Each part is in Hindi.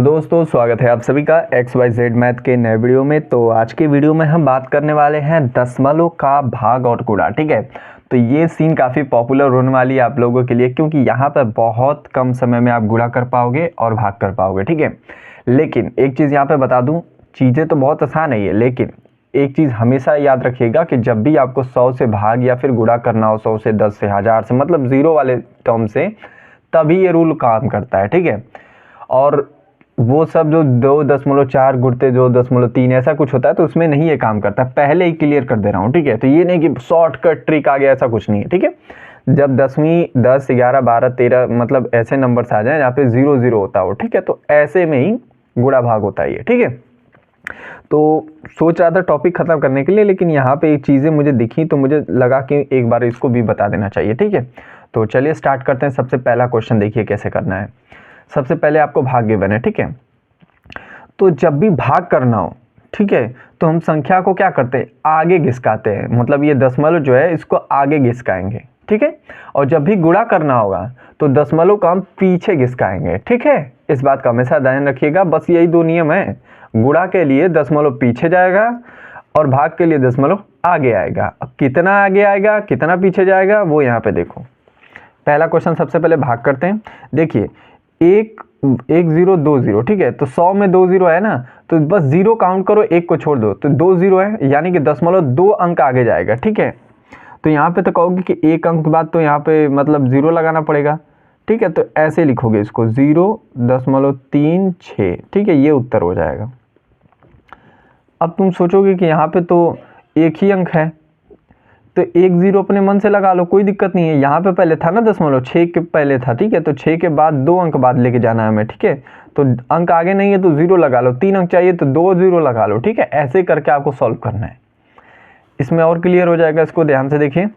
दोस्तों स्वागत है आप सभी का XYZ मैथ के नए वीडियो में। तो आज के वीडियो में हम बात करने वाले हैं दशमलव का भाग और गुणा। ठीक है, तो ये सीन काफ़ी पॉपुलर होने वाली है आप लोगों के लिए, क्योंकि यहाँ पर बहुत कम समय में आप गुणा कर पाओगे और भाग कर पाओगे। ठीक है, लेकिन एक चीज़ यहाँ पर बता दूँ, चीज़ें तो बहुत आसान है ये, लेकिन एक चीज़ हमेशा याद रखिएगा कि जब भी आपको 100 से भाग या फिर गुणा करना हो, 100 से 10 से 1000 से, मतलब ज़ीरो वाले टर्म से, तभी ये रूल काम करता है। ठीक है, और वो सब जो 2.4 गुणते जो 0.3 ऐसा कुछ होता है तो उसमें नहीं ये काम करता, पहले ही क्लियर कर दे रहा हूँ। ठीक है, तो ये नहीं कि शॉर्टकट ट्रिक आ गया, ऐसा कुछ नहीं है। ठीक है, जब 10वीं 10 11 12 13 मतलब ऐसे नंबर्स आ जाए जहाँ पे 0 0 होता हो, ठीक है, तो ऐसे में ही गुणा भाग होता है ये। ठीक है, तो सोच रहा था टॉपिक खत्म करने के लिए, लेकिन यहाँ पे एक चीज़ें मुझे दिखी तो मुझे लगा कि एक बार इसको भी बता देना चाहिए। ठीक है, तो चलिए स्टार्ट करते हैं। सबसे पहला क्वेश्चन देखिए कैसे करना है। सबसे पहले आपको भाग गिवन है। ठीक है, तो जब भी भाग करना हो, ठीक है, तो हम संख्या को क्या करते हैं, आगे घिसकाते हैं। मतलब ये दशमलव जो है इसको आगे घिसकाएंगे। ठीक है, और जब भी गुणा करना होगा तो दशमलव को हम पीछे घिसकाएंगे। ठीक है, इस बात का हमेशा ध्यान रखिएगा। बस यही दो नियम है, गुणा के लिए दशमलव पीछे जाएगा और भाग के लिए दशमलव आगे आएगा। अब कितना आगे आएगा कितना पीछे जाएगा वो यहाँ पे देखो। पहला क्वेश्चन सबसे पहले भाग करते हैं। देखिए 1 0 2 0। ठीक है, तो 100 में 2 0 है ना, तो बस 0 काउंट करो, 1 को छोड़ दो, तो 2 0 है, यानी कि दशमलव 2 अंक आगे जाएगा। ठीक है, तो यहाँ पे तो कहोगे कि 1 अंक के बाद तो यहाँ पे मतलब 0 लगाना पड़ेगा। ठीक है, तो ऐसे लिखोगे इसको 0.36। ठीक है, ये उत्तर हो जाएगा। अब तुम सोचोगे कि यहाँ पे तो एक ही अंक है, तो 1 0 अपने मन से लगा लो, कोई दिक्कत नहीं है। यहाँ पे पहले था ना दशमलव, 6 के पहले था। ठीक है, तो 6 के बाद 2 अंक बाद लेके जाना है हमें। ठीक है, तो अंक आगे नहीं है तो 0 लगा लो, 3 अंक चाहिए तो 2 0 लगा लो। ठीक है, ऐसे करके आपको सॉल्व करना है। इसमें और क्लियर हो जाएगा, इसको ध्यान से देखिए।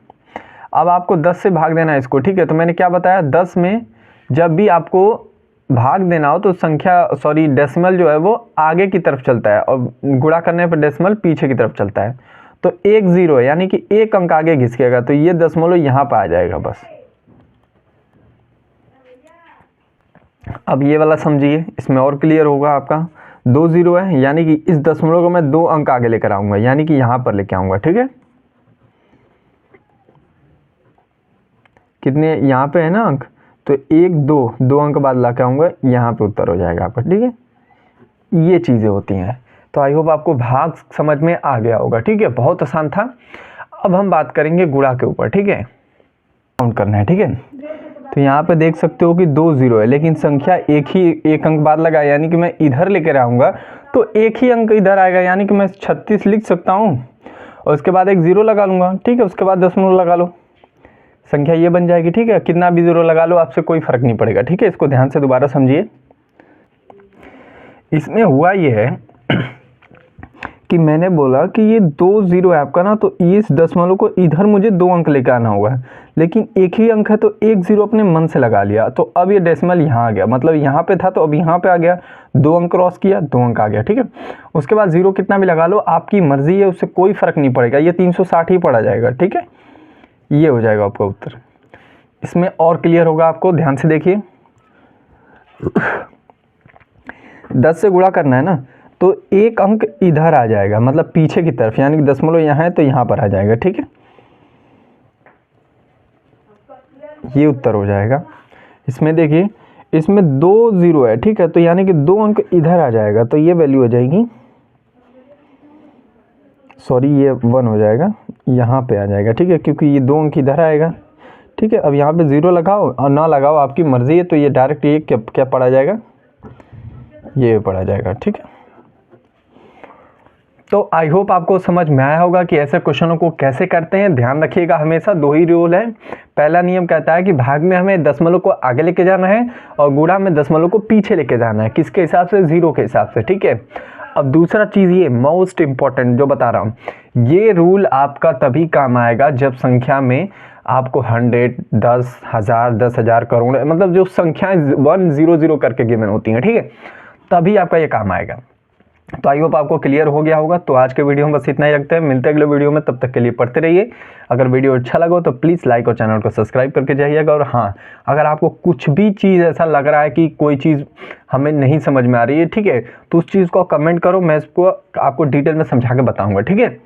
अब आपको 10 से भाग देना है इसको। ठीक है, तो मैंने क्या बताया, 10 में जब भी आपको भाग देना हो तो डेसिमल जो है वो आगे की तरफ चलता है और गुणा करने पर डेसिमल पीछे की तरफ चलता है। तो 1 0 है, यानी कि 1 अंक आगे घिसकेगा, तो ये दशमलव यहाँ पर आ जाएगा बस। अब ये वाला समझिए, इसमें और क्लियर होगा आपका। 2 0 है, यानी कि इस दशमलव को मैं 2 अंक आगे लेकर आऊंगा, यानी कि यहाँ पर लेके आऊंगा। ठीक है, कितने यहाँ पे है ना अंक, तो 1 2 अंक बाद ला के आऊंगा, यहाँ पे उत्तर हो जाएगा आपका। ठीक है, ये चीज़ें होती हैं। तो आई होप आपको भाग समझ में आ गया होगा। ठीक है, बहुत आसान था। अब हम बात करेंगे गुणा के ऊपर। ठीक है, काउंट करना है। ठीक है, तो यहाँ पे देख सकते हो कि 2 0 है, लेकिन संख्या एक अंक बाद लगा, यानी कि मैं इधर लेकर आऊँगा तो एक ही अंक इधर आएगा, यानी कि मैं 36 लिख सकता हूँ और उसके बाद एक 0 लगा लूँगा। ठीक है, उसके बाद दशमलव लगा लो, संख्या ये बन जाएगी। ठीक है, कितना भी 0 लगा लो, आपसे कोई फर्क नहीं पड़ेगा। ठीक है, इसको ध्यान से दोबारा समझिए। इसमें हुआ ये है कि मैंने बोला कि ये 2 0 है आपका ना, तो इस दशमलव को इधर मुझे 2 अंक लेकर आना होगा, लेकिन एक ही अंक है तो 1 0 अपने मन से लगा लिया, तो अब ये डेसिमल यहाँ आ गया। मतलब यहाँ पे था तो अब यहाँ पे आ गया, 2 अंक क्रॉस किया, 2 अंक आ गया। ठीक है, उसके बाद 0 कितना भी लगा लो, आपकी मर्जी है, उससे कोई फर्क नहीं पड़ेगा, ये 360 ही पड़ा जाएगा। ठीक है, ये हो जाएगा आपका उत्तर। इसमें और क्लियर होगा आपको, ध्यान से देखिए। 10 से गुणा करना है ना, तो एक अंक इधर आ जाएगा, मतलब पीछे की तरफ, यानी कि दशमलव यहाँ है तो यहाँ पर आ जाएगा। ठीक है, ये उत्तर हो जाएगा। इसमें देखिए, इसमें 2 0 है। ठीक है, तो यानी कि 2 अंक इधर आ जाएगा, तो ये वैल्यू हो जाएगी, ये 1 हो जाएगा, यहाँ पे आ जाएगा। ठीक है, क्योंकि ये 2 अंक इधर आएगा। ठीक है, अब यहाँ पे 0 लगाओ और ना लगाओ, आपकी मर्जी है, तो ये डायरेक्ट ये क्या पड़ा जाएगा, ये पड़ा जाएगा। ठीक है, तो आई होप आपको समझ में आया होगा कि ऐसे क्वेश्चनों को कैसे करते हैं। ध्यान रखिएगा, हमेशा 2 ही रूल है। पहला नियम कहता है कि भाग में हमें दशमलव को आगे लेके जाना है और गुणा में दशमलव को पीछे लेके जाना है। किसके हिसाब से, 0 के हिसाब से। ठीक है, अब दूसरा चीज़ ये मोस्ट इम्पॉर्टेंट जो बता रहा हूँ, ये रूल आपका तभी काम आएगा जब संख्या में आपको 100 10 1000 10,000 करोड़, मतलब जो संख्याएं 1 0 0 करके गिवन होती हैं। ठीक है, तभी आपका ये काम आएगा। तो आई होप आपको क्लियर हो गया होगा। तो आज के वीडियो में बस इतना ही रखते हैं, मिलते हैं अगले वीडियो में, तब तक के लिए पढ़ते रहिए। अगर वीडियो अच्छा लगा तो प्लीज़ लाइक और चैनल को सब्सक्राइब करके जाइएगा। और हाँ, अगर आपको कुछ भी चीज़ ऐसा लग रहा है कि कोई चीज़ हमें नहीं समझ में आ रही है, ठीक है, तो उस चीज़ को कमेंट करो, मैं इसको आपको डिटेल में समझा के बताऊँगा, ठीक है।